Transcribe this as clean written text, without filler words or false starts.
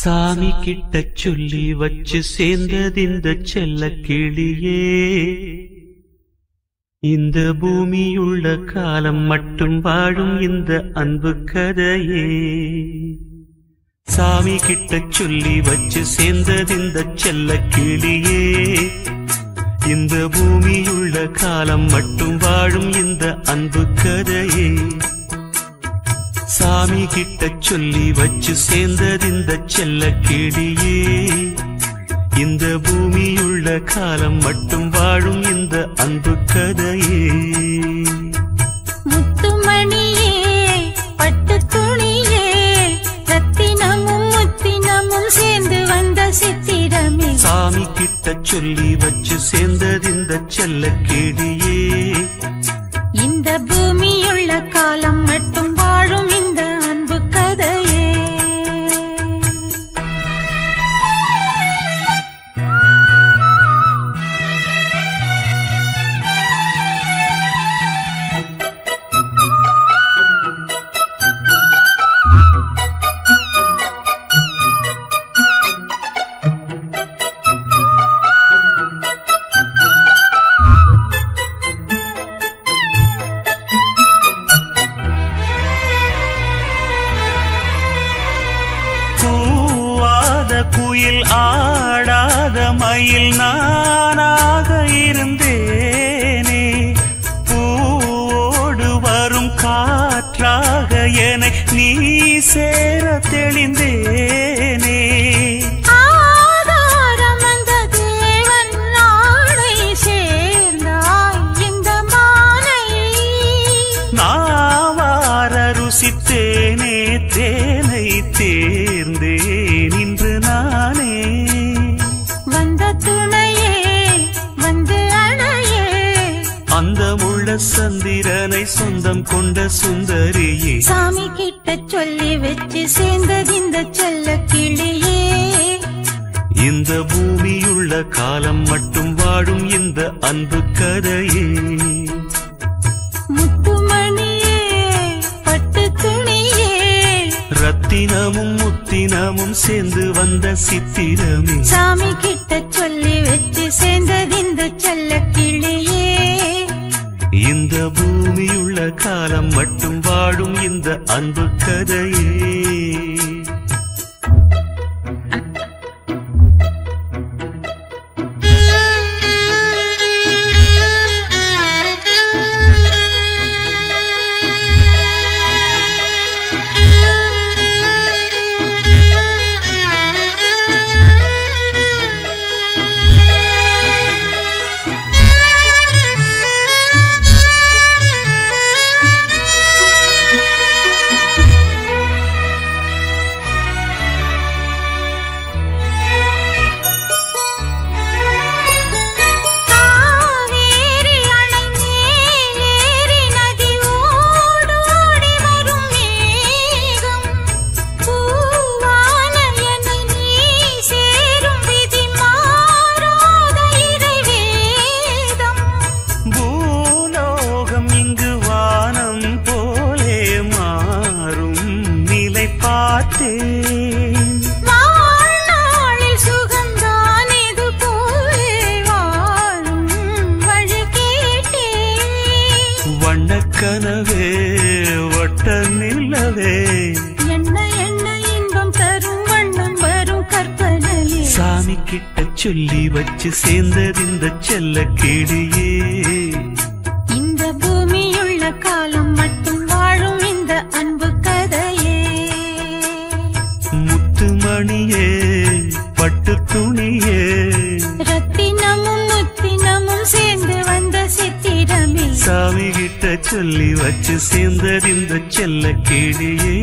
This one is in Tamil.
சாமி கிட்ட சொல்லி வச்சு சேர்ந்ததிந்த செல்ல கிளியே, இந்த பூமியுள்ள காலம் மட்டும் வாழும் இந்த அன்பு கதையே. சாமி கிட்ட சொல்லி வச்சு சேர்ந்ததிந்த செல்ல கிளியே, இந்த பூமியுள்ள காலம் மட்டும் வாழும் இந்த அன்பு கதையே. சாமி கிட்ட சொல்லி வச்சு சேர்ந்ததிந்த செல்ல கிளியே, இந்த பூமியுள்ள காலம் மட்டும் வாழும் இந்த அன்பு கதையே. முத்துமணியே பட்டு துணியே, ரத்தினமும் முத்தினமும் சேர்ந்து வந்த சித்திரமே. சாமி கிட்ட சொல்லி வச்சு சேர்ந்ததிந்த செல்ல கிளியே, இந்த பூமியுள்ள காலம் மட்டும் வாழும் இந்த அன்பு கதையே. குயில் ஆடாத மயில் நானாக இருந்தேனே, பூவோடு வரும் காற்றாக என நீ சேர தெளிந்தேனே. ஆதாரம் அந்த தேவன் நாளை சேர்ந்தாய் இந்த மானை, நாவார ருசித்தேனே தேனை தேர்ந்தேன் இன்று நானே. வந்த துணையே வந்து அணையே, அந்த முள்ள சந்திரனை சொந்தம் கொண்ட சுந்தரியே. சாமி கிட்ட சொல்லி வச்சு சேர்ந்தது இந்த செல்ல கிளியே, இந்த பூமியுள்ள காலம் மட்டும் வாழும் இந்த அன்பு கதையே. முத்துமணியே பட்டு துணியே, ரத்தினமும் முத்தினமும் சேர்ந்து வந்த சித்திரமே. சாமி கிட்ட சொல்லி வச்சு சேர்ந்தது இந்த செல்ல கிளியே, இந்த பூமியுள்ள காலம் மட்டும் வாழும் இந்த அன்பு கதையே. வாழ்நாளில் சுகந்தான் இது போலே வாழும் வழி கேட்டேன். வண்ணக்கனவே வட்ட நிலவே, என்ன என்ன இன்பம் தரும் வண்ணம் வரும் கற்பனையே. சாமி கிட்ட சொல்லி வச்சு சேர்ந்ததிந்த செல்ல கிளியே, இந்த பூமியுள்ள காலம் மட்டும் வாழும் இந்த அன்பு கதையே. முத்துமணியே பட்டு துணியே, ரத்தினமும் முத்தினமும் சேர்ந்து வந்த சித்திரமே. சாமி கிட்ட சொல்லி வச்சு சேர்ந்ததிந்த செல்ல கிளியே.